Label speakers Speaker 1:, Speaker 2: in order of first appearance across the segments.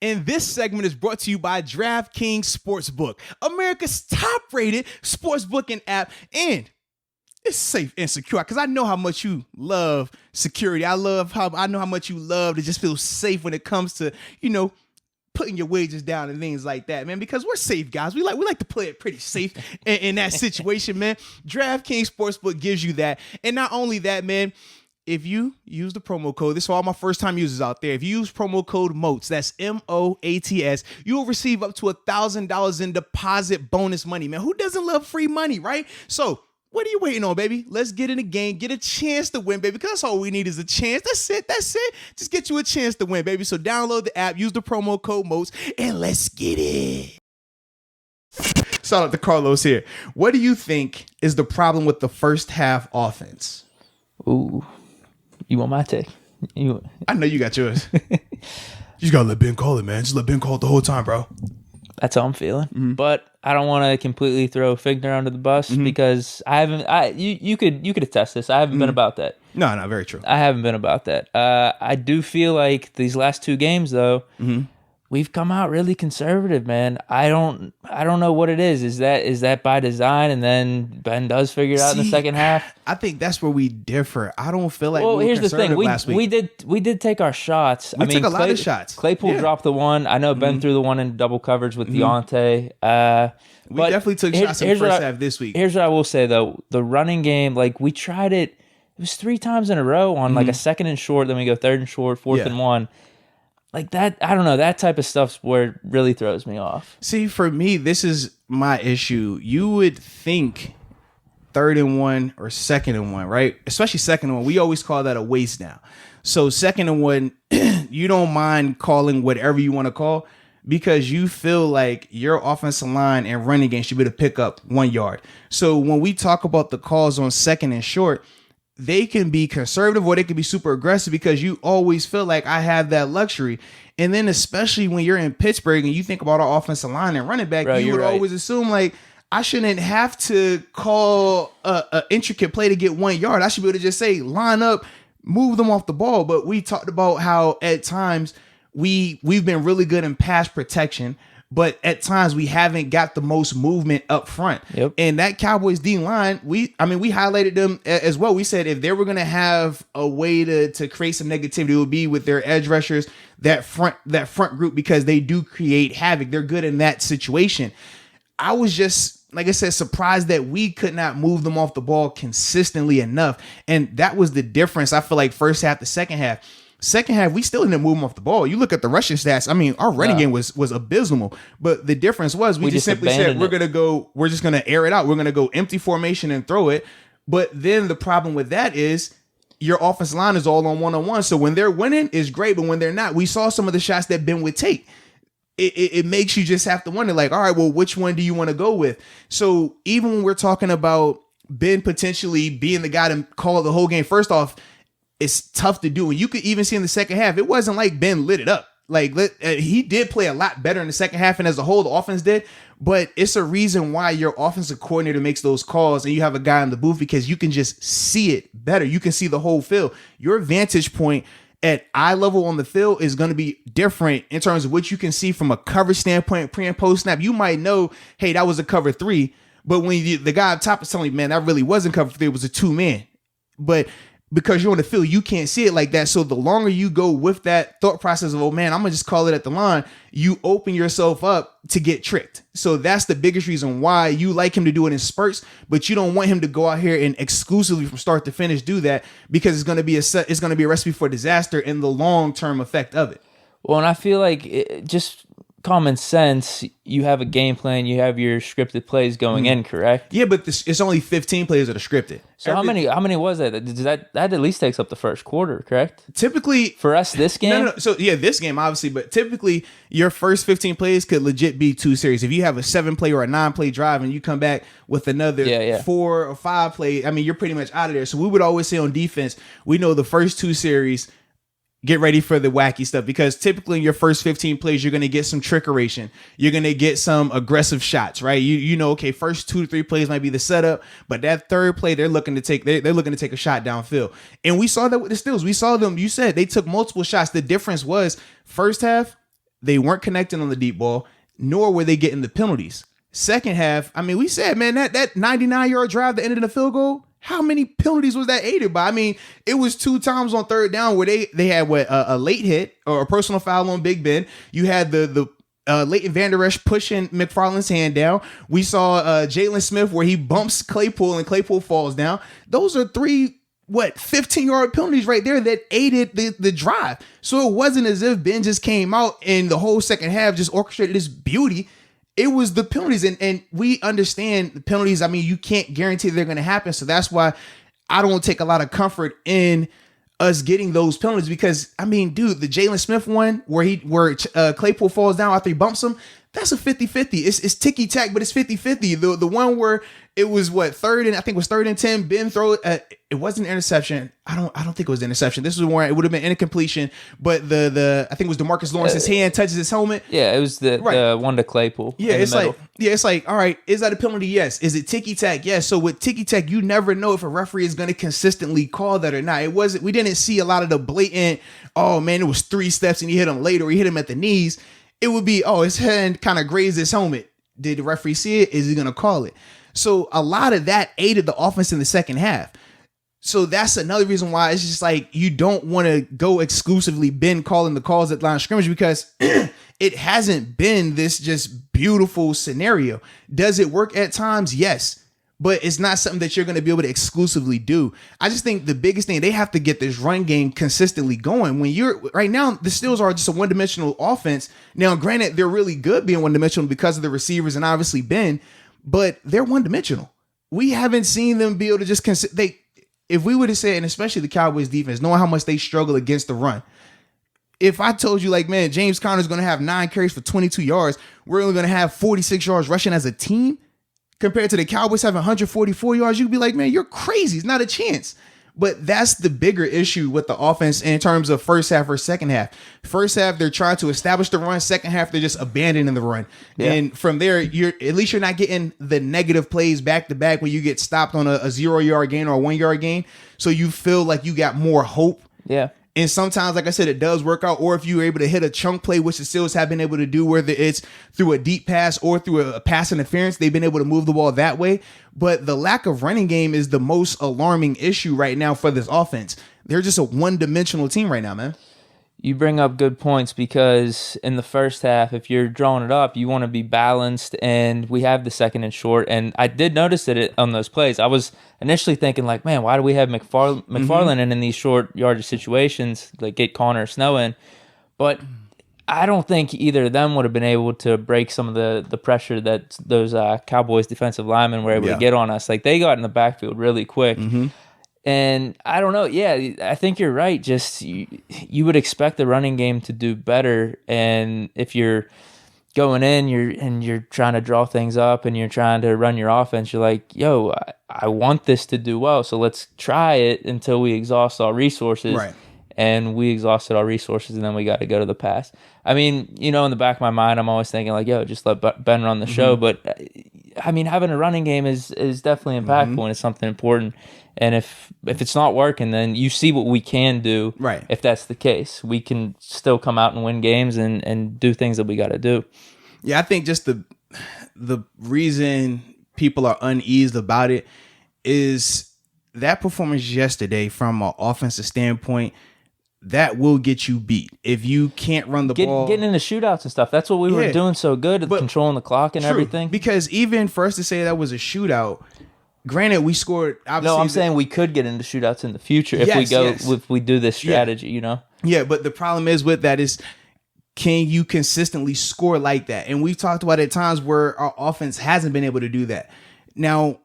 Speaker 1: And this segment is brought to you by DraftKings Sportsbook, America's top-rated sportsbooking app, and it's safe and secure because I know how much you love security. I know how much you love to just feel safe when it comes to, putting your wages down and things like that, man, because we're safe guys. We like to play it pretty safe in that situation, man. DraftKings Sportsbook gives you that. And not only that, man, if you use the promo code, this is for all my first-time users out there. If you use promo code MOATS, that's MOATS, you will receive up to $1,000 in deposit bonus money, man. Who doesn't love free money, right? So what are you waiting on, baby? Let's get in the game, get a chance to win, baby, because that's all we need is a chance. That's it. Just get you a chance to win, baby. So download the app, use the promo code MOATS, and let's get it. Shout out to Carlos here. What do you think is the problem with the first half offense?
Speaker 2: Ooh, you want my take?
Speaker 1: I know you got yours. You just gotta let Ben call it, man. Just let Ben call it the whole time, bro.
Speaker 2: That's how I'm feeling. Mm-hmm. But I don't want to completely throw Figner under the bus because I haven't. You could attest this. I haven't been about that.
Speaker 1: No, very true.
Speaker 2: I haven't been about that. I do feel like these last two games though, we've come out really conservative, man. I don't know what it is. Is that by design? And then Ben does figure it out in the second half.
Speaker 1: I think that's where we differ. I don't feel like
Speaker 2: well,
Speaker 1: we were
Speaker 2: here's the thing.
Speaker 1: last week.
Speaker 2: We did take our shots.
Speaker 1: We took a lot of shots.
Speaker 2: Claypool dropped the one. I know Ben threw the one in double coverage with Deontay.
Speaker 1: We definitely took shots in the first half this week.
Speaker 2: Here's what I will say though: the running game, like we tried it. It was 3 times in a row on like a second and short. Then we go third and short, fourth and 1. Like that, I don't know. That type of stuff's where it really throws me off.
Speaker 1: See, for me, this is my issue. You would think 3rd and 1 or 2nd and 1, right? Especially 2nd and 1. We always call that a waste now. So 2nd and 1, you don't mind calling whatever you want to call because you feel like your offensive line and running game should be able to pick up 1 yard. So when we talk about the calls on 2nd and short, they can be conservative or they can be super aggressive because you always feel like I have that luxury. And then especially when you're in Pittsburgh and you think about our offensive line and running back, you would always assume like I shouldn't have to call a intricate play to get 1 yard. I should be able to just say line up, move them off the ball. But we talked about how at times we've been really good in pass protection, but at times we haven't got the most movement up front.
Speaker 2: Yep.
Speaker 1: And that Cowboys D line, we highlighted them as well. We said if they were going to have a way to create some negativity, it would be with their edge rushers, that front group, because they do create havoc. They're good in that situation. I was just, like I said, surprised that we could not move them off the ball consistently enough. And that was the difference. I feel like first half to second half. Second half, we still didn't move them off the ball. You look at the rushing stats. I mean, our running game was abysmal. But the difference was we just simply said we're just gonna air it out. We're gonna go empty formation and throw it. But then the problem with that is your offensive line is all on one-on-one. So when they're winning, it's great. But when they're not, we saw some of the shots that Ben would take. It makes you just have to wonder, like, all right, well, which one do you want to go with? So even when we're talking about Ben potentially being the guy to call the whole game, first off, it's tough to do. And you could even see in the second half, it wasn't like Ben lit it up. Like he did play a lot better in the second half, and as a whole, the offense did. But it's a reason why your offensive coordinator makes those calls, and you have a guy in the booth because you can just see it better. You can see the whole field. Your vantage point at eye level on the field is going to be different in terms of what you can see from a coverage standpoint, pre and post snap. You might know, hey, that was a cover 3, but when the guy up top is telling you, man, that really wasn't cover 3, it was a 2-man. But because you're on the field, you can't see it like that. So the longer you go with that thought process of, oh man, I'm gonna just call it at the line, you open yourself up to get tricked. So that's the biggest reason why you like him to do it in spurts, but you don't want him to go out here and exclusively from start to finish do that, because it's gonna be a recipe for disaster in the long-term effect of it.
Speaker 2: Well, and I feel like just common sense, you have a game plan, you have your scripted plays going in, correct?
Speaker 1: Yeah, but it's only 15 plays that are scripted.
Speaker 2: So how many was that? That at least takes up the first quarter, correct?
Speaker 1: Typically
Speaker 2: for us this game.
Speaker 1: No. So yeah, this game obviously, but typically your first 15 plays could legit be 2 series. If you have a 7-play or a 9-play drive and you come back with another 4 or 5 play, I mean, you're pretty much out of there. So we would always say on defense, we know the first 2 series, get ready for the wacky stuff, because typically in your first 15 plays, you're going to get some trickeration. You're going to get some aggressive shots, right? You know, okay, first 2 to 3 plays might be the setup, but that third play, they're looking to take a shot downfield. And we saw that with the Steelers. We saw them, you said they took multiple shots. The difference was first half, They weren't connecting on the deep ball, nor were they getting the penalties. Second half, I mean, we said, man, that 99-yard drive that ended in a field goal, how many penalties was that aided by? I mean, it was 2 times on third down where they had a late hit or a personal foul on Big Ben. You had the Leighton Vander Esch pushing McFarland's hand down. We saw Jalen Smith where he bumps Claypool and Claypool falls down. Those are 3 15-yard penalties right there that aided the drive. So it wasn't as if Ben just came out and the whole second half just orchestrated this beauty. It was the penalties, and we understand the penalties. I mean, you can't guarantee they're going to happen. So that's why I don't take a lot of comfort in us getting those penalties because, I mean, dude, the Jalen Smith one where Claypool falls down after he bumps him, that's a 50-50. It's ticky-tack, but it's 50-50. The one where it was third and 10. Ben throw it wasn't an interception. I don't think it was an interception. This was where it would have been incompletion, but the I think it was DeMarcus Lawrence's hand touches his helmet.
Speaker 2: Yeah, it was the one to Claypool.
Speaker 1: Yeah, it's like, all right, is that a penalty? Yes. Is it ticky-tack? Yes. So with ticky-tack, you never know if a referee is going to consistently call that or not. We didn't see a lot of the blatant, oh man, it was 3 steps and he hit him late or he hit him at the knees. It would be, his hand kind of grazed his helmet. Did the referee see it? Is he going to call it? So a lot of that aided the offense in the second half. So that's another reason why it's just like you don't want to go exclusively Ben calling the calls at line of scrimmage because it hasn't been this just beautiful scenario. Does it work at times? Yes. But it's not something that you're going to be able to exclusively do. I just think the biggest thing, they have to get this run game consistently going. Right now, the Steelers are just a one-dimensional offense. Now, granted, they're really good being one-dimensional because of the receivers and obviously Ben, but they're one-dimensional. We haven't seen them be able to just if we would have said, and especially the Cowboys defense, knowing how much they struggle against the run, if I told you like, man, James Conner's going to have 9 carries for 22 yards, we're only going to have 46 yards rushing as a team, compared to the Cowboys having 144 yards, you'd be like, man, you're crazy. It's not a chance. But that's the bigger issue with the offense in terms of first half or second half. First half, they're trying to establish the run. Second half, they're just abandoning the run. Yeah. And from there, at least you're not getting the negative plays back to back when you get stopped on a 0-yard gain or a 1-yard gain. So you feel like you got more hope.
Speaker 2: Yeah.
Speaker 1: And sometimes, like I said, it does work out. Or if you're able to hit a chunk play, which the Steelers have been able to do, whether it's through a deep pass or through a pass interference, they've been able to move the ball that way. But the lack of running game is the most alarming issue right now for this offense. They're just a one-dimensional team right now, man.
Speaker 2: You bring up good points because in the first half, if you're drawing it up, you want to be balanced, and we have the second and short. And I did notice it on those plays. I was initially thinking like, man, why do we have McFarland in these short yardage situations, like get Connor or Snow in? But I don't think either of them would have been able to break some of the pressure that those Cowboys defensive linemen were able to get on us. Like they got in the backfield really quick. Mm-hmm. And I don't know. Yeah, I think you're right. Just you would expect the running game to do better. And if you're going in, you're trying to draw things up and you're trying to run your offense, you're like, yo, I want this to do well. So let's try it until we exhaust our resources.
Speaker 1: Right.
Speaker 2: And we exhausted our resources, and then we got to go to the pass. I mean, in the back of my mind, I'm always thinking like, yo, just let Ben run the show. But I mean, having a running game is definitely impactful and it's something important. And if it's not working, then you see what we can do.
Speaker 1: Right.
Speaker 2: If that's the case, we can still come out and win games and do things that we got to do.
Speaker 1: Yeah, I think just the reason people are uneased about it is that performance yesterday from an offensive standpoint. That will get you beat if you can't run the ball.
Speaker 2: Getting into shootouts and stuff. That's what we were doing so good at controlling the clock and everything.
Speaker 1: Because even for us to say that was a shootout, granted we scored.
Speaker 2: No, I'm saying we could get into shootouts in the future if we do this strategy.
Speaker 1: Yeah, but the problem is with that is, can you consistently score like that? And we've talked about at times where our offense hasn't been able to do that. Now,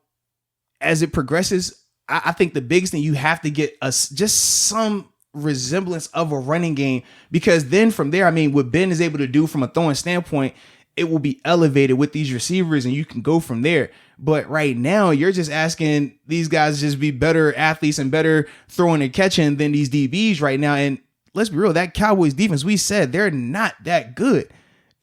Speaker 1: as it progresses, I think the biggest thing you have to get just some resemblance of a running game, because then from there, I mean, what Ben is able to do from a throwing standpoint, it will be elevated with these receivers and you can go from there. But right now, you're just asking these guys to just be better athletes and better throwing and catching than these DBs right now. And let's be real, that Cowboys defense, we said they're not that good.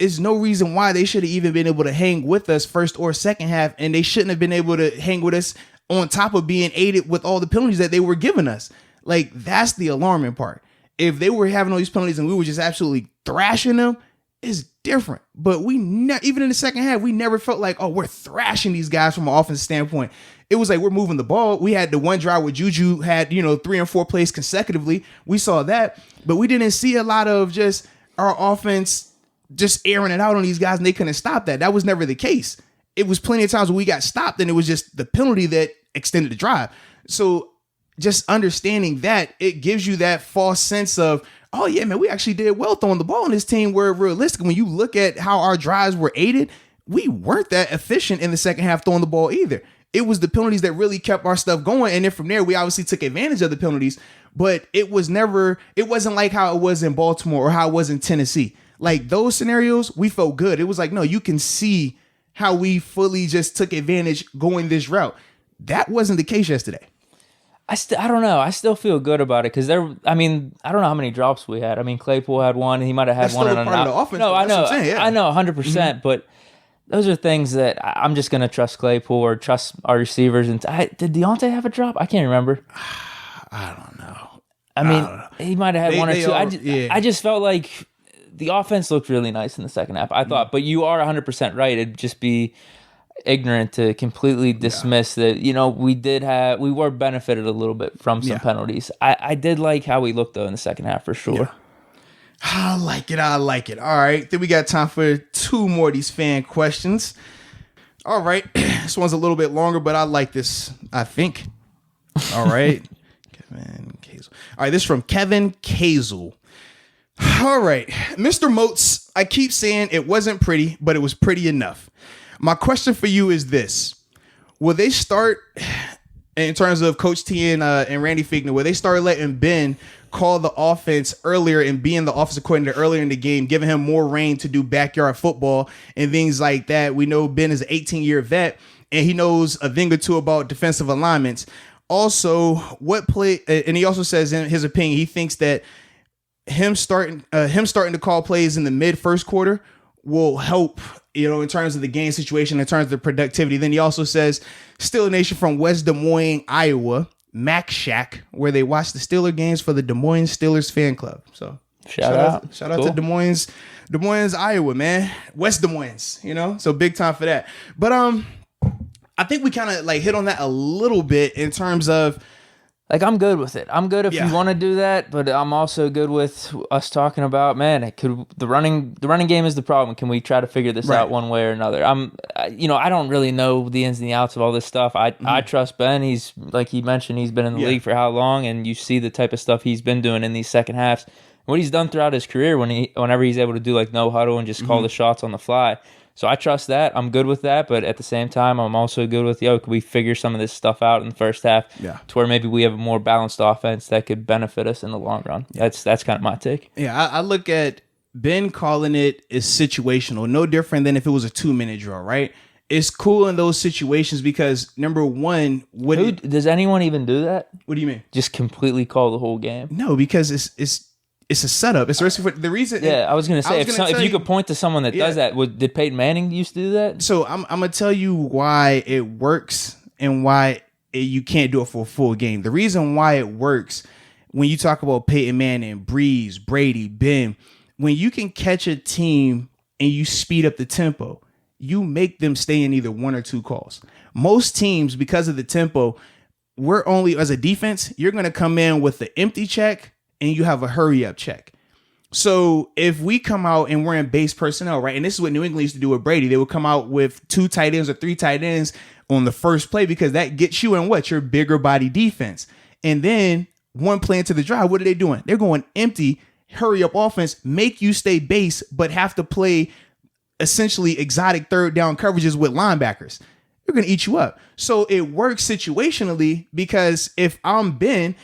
Speaker 1: There's no reason why they should have even been able to hang with us first or second half, and they shouldn't have been able to hang with us on top of being aided with all the penalties that they were giving us. Like, that's the alarming part. If they were having all these penalties and we were just absolutely thrashing them, is different. But even in the second half, we never felt like, oh, we're thrashing these guys from an offensive standpoint. It was like we're moving the ball. We had the one drive where Juju had, 3 and 4 plays consecutively. We saw that, but we didn't see a lot of just our offense just airing it out on these guys, and they couldn't stop that. That was never the case. It was plenty of times when we got stopped, and it was just the penalty that extended the drive. So just understanding that, it gives you that false sense of, oh yeah, man, we actually did well throwing the ball on this team, where realistically, when you look at how our drives were aided, we weren't that efficient in the second half throwing the ball either. It was the penalties that really kept our stuff going. And then from there, we obviously took advantage of the penalties, but it wasn't like how it was in Baltimore or how it was in Tennessee. Like those scenarios, we felt good. It was like, no, you can see how we fully just took advantage going this route. That wasn't the case yesterday.
Speaker 2: I don't know. I still feel good about it because I don't know how many drops we had. I mean, Claypool had one, and he might have had
Speaker 1: That's
Speaker 2: one
Speaker 1: still
Speaker 2: on
Speaker 1: a part of the offense.
Speaker 2: No, I know. I know 100%,
Speaker 1: Mm-hmm.
Speaker 2: but those are things that I'm just going to trust Claypool or trust our receivers. And did Deontay have a drop? I can't remember.
Speaker 1: I don't know.
Speaker 2: I mean, he might have had one or two. I just felt like the offense looked really nice in the second half, I thought. But you are 100% right. It'd just be ignorant to completely dismiss that, we were benefited a little bit from some penalties. I did like how we looked, though, in the second half for sure.
Speaker 1: Yeah. I like it. All right. Then we got time for 2 more of these fan questions. All right. This one's a little bit longer, but I like this, I think. All right. Kevin Kazel. All right. This is from Kevin Kazel. All right. Mr. Moats, I keep saying it wasn't pretty, but it was pretty enough. My question for you is this. Will they start, in terms of Coach T and Randy Fichtner, will they start letting Ben call the offense earlier and being the offensive coordinator earlier in the game, giving him more reign to do backyard football and things like that? We know Ben is an 18-year vet, and he knows a thing or two about defensive alignments. Also, and he also says in his opinion, he thinks that him starting to call plays in the mid-first quarter will help, in terms of the game situation, in terms of the productivity. Then he also says, Steeler Nation from West Des Moines, Iowa, Mac Shack, where they watch the Steeler games for the Des Moines Steelers fan club. So shout out to Des Moines, Iowa, man. West Des Moines, so big time for that. But I think we kind of like hit on that a little bit in terms of,
Speaker 2: like, I'm good with it. I'm good if you want to do that, but I'm also good with us talking about, man, the running game is the problem. Can we try to figure this out one way or another? I don't really know the ins and the outs of all this stuff. I trust Ben. He's, like he mentioned, he's been in the league for how long, and you see the type of stuff he's been doing in these second halves. What he's done throughout his career whenever he's able to do like no huddle and just call the shots on the fly. So I trust that. I'm good with that. But at the same time, I'm also good with, can we figure some of this stuff out in the first half to where maybe we have a more balanced offense that could benefit us in the long run. That's kind of my take.
Speaker 1: Yeah, I look at Ben calling it is situational, no different than if it was a 2-minute drill, right? It's cool in those situations because, number one,
Speaker 2: does anyone even do that?
Speaker 1: What do you mean?
Speaker 2: Just completely call the whole game?
Speaker 1: No, because it's a setup. It's for the reason.
Speaker 2: Yeah, I was going to say, if you could point to someone that does that, did Peyton Manning used to do that?
Speaker 1: So I'm going to tell you why it works and why you can't do it for a full game. The reason why it works, when you talk about Peyton Manning, Breeze, Brady, Ben, when you can catch a team and you speed up the tempo, you make them stay in either 1 or 2 calls. Most teams, because of the tempo, we're only, as a defense, you're going to come in with the empty check and you have a hurry up check. So if we come out and we're in base personnel, right? And this is what New England used to do with Brady. They would come out with 2 tight ends or 3 tight ends on the first play because that gets you in your bigger body defense. And then 1 play into the drive, what are they doing? They're going empty, hurry up offense, make you stay base, but have to play essentially exotic third down coverages with linebackers. They're going to eat you up. So it works situationally because if I'm Ben,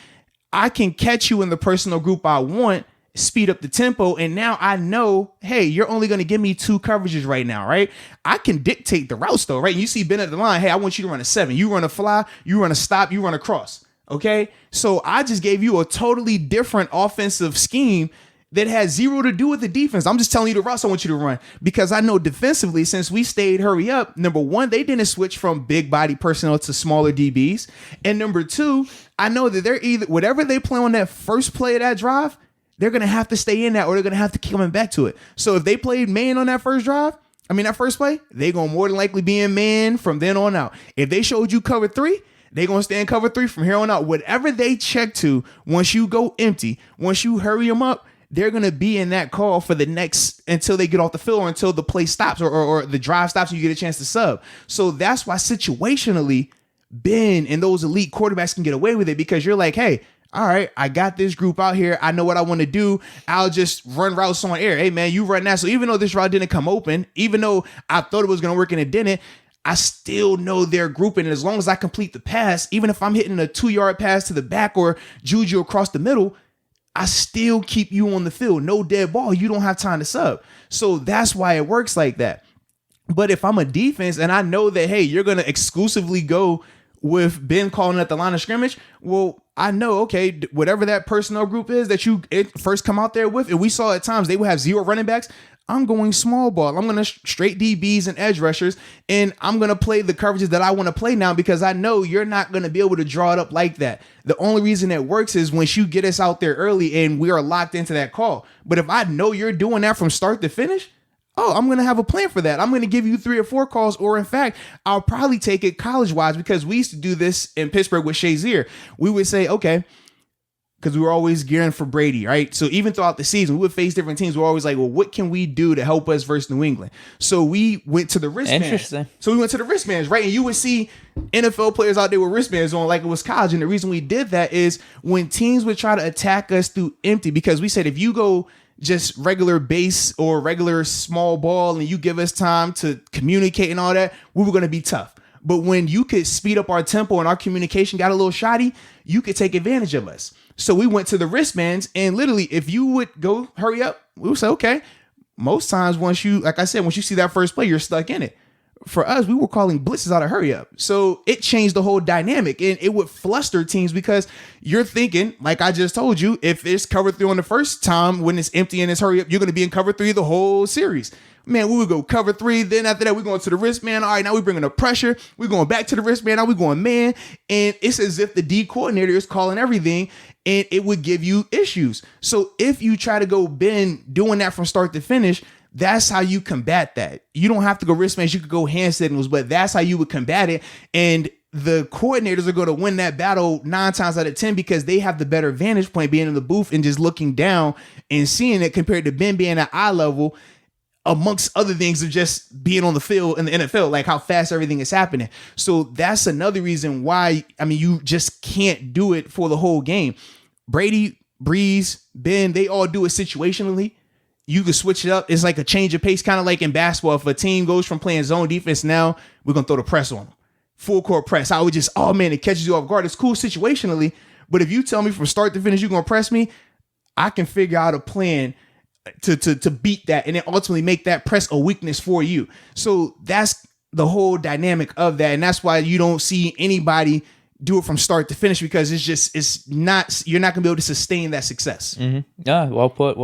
Speaker 1: I can catch you in the personal group I want, speed up the tempo, and now I know, hey, you're only going to give me 2 coverages right now, right? I can dictate the routes though, right? You see Ben at the line, hey, I want you to run a 7. You run a fly, you run a stop, you run a cross, okay? So I just gave you a totally different offensive scheme that has 0 to do with the defense. I'm just telling you the routes I want you to run because I know defensively, since we stayed hurry up, number one, they didn't switch from big body personnel to smaller DBs. And number 2, I know that they're either, whatever they play on that first play of that drive, they're going to have to stay in that, or they're going to have to keep coming back to it. So if they played man on that first drive, that first play, they're going to more than likely be in man from then on out. If they showed you cover 3, they're going to stay in cover 3 from here on out. Whatever they check to, once you go empty, once you hurry them up, they're going to be in that call for the next, until they get off the field or until the play stops or the drive stops and you get a chance to sub. So that's why situationally, Ben and those elite quarterbacks can get away with it, because you're like, hey, all right, I got this group out here. I know what I want to do. I'll just run routes on air. Hey, man, you run that. So even though this route didn't come open, even though I thought it was going to work and it didn't, I still know they're grouping. And as long as I complete the pass, even if I'm hitting a 2-yard pass to the back or juju across the middle, I still keep you on the field. No dead ball. You don't have time to sub. So that's why it works like that. But if I'm a defense and I know that, hey, you're going to exclusively go with Ben calling at the line of scrimmage, well, I know, okay, whatever that personnel group is that you first come out there with, and we saw at times they would have 0 running backs, I'm going small ball. I'm going to straight DBs and edge rushers, and I'm going to play the coverages that I want to play now, because I know you're not going to be able to draw it up like that. The only reason it works is once you get us out there early and we are locked into that call. But if I know you're doing that from start to finish, I'm going to have a plan for that. I'm going to give you 3 or 4 calls, or in fact, I'll probably take it college-wise, because we used to do this in Pittsburgh with Shazier. We would say, okay, because we were always gearing for Brady, right? So even throughout the season, we would face different teams. We're always like, well, what can we do to help us versus New England? So we went to the wristbands.
Speaker 2: Interesting.
Speaker 1: So we went to the wristbands, right? And you would see NFL players out there with wristbands on like it was college. And the reason we did that is when teams would try to attack us through empty, because we said if you go just regular base or regular small ball and you give us time to communicate and all that, we were going to be tough. But when you could speed up our tempo and our communication got a little shoddy, you could take advantage of us. So we went to the wristbands, and literally, if you would go hurry up, we would say, okay. Most times, once you see that first play, you're stuck in it. For us, we were calling blitzes out of hurry up. So it changed the whole dynamic, and it would fluster teams, because you're thinking, like I just told you, if it's cover 3 on the first time when it's empty and it's hurry up, you're going to be in cover 3 the whole series. Man, we would go cover 3. Then after that, we're going to the wristband. All right, now we're bringing up pressure. We're going back to the wristband. Now we're going man. And it's as if the D coordinator is calling everything, and it would give you issues. So if you try to go Ben doing that from start to finish, that's how you combat that. You don't have to go wristbands. You could go hand signals, but that's how you would combat it. And the coordinators are going to win that battle 9 times out of 10, because they have the better vantage point being in the booth and just looking down and seeing it, compared to Ben being at eye level, amongst other things of just being on the field in the NFL, like how fast everything is happening. So that's another reason why, you just can't do it for the whole game. Brady, Breeze, Ben, they all do it situationally. You can switch it up. It's like a change of pace, kind of like in basketball. If a team goes from playing zone defense, now we're going to throw the press on them. Full court press. I would just, it catches you off guard. It's cool situationally. But if you tell me from start to finish, you're going to press me, I can figure out a plan to beat that, and then ultimately make that press a weakness for you. So that's the whole dynamic of that. And that's why you don't see anybody do it from start to finish, because you're not going to be able to sustain that success.
Speaker 2: Mm-hmm. Yeah, well put.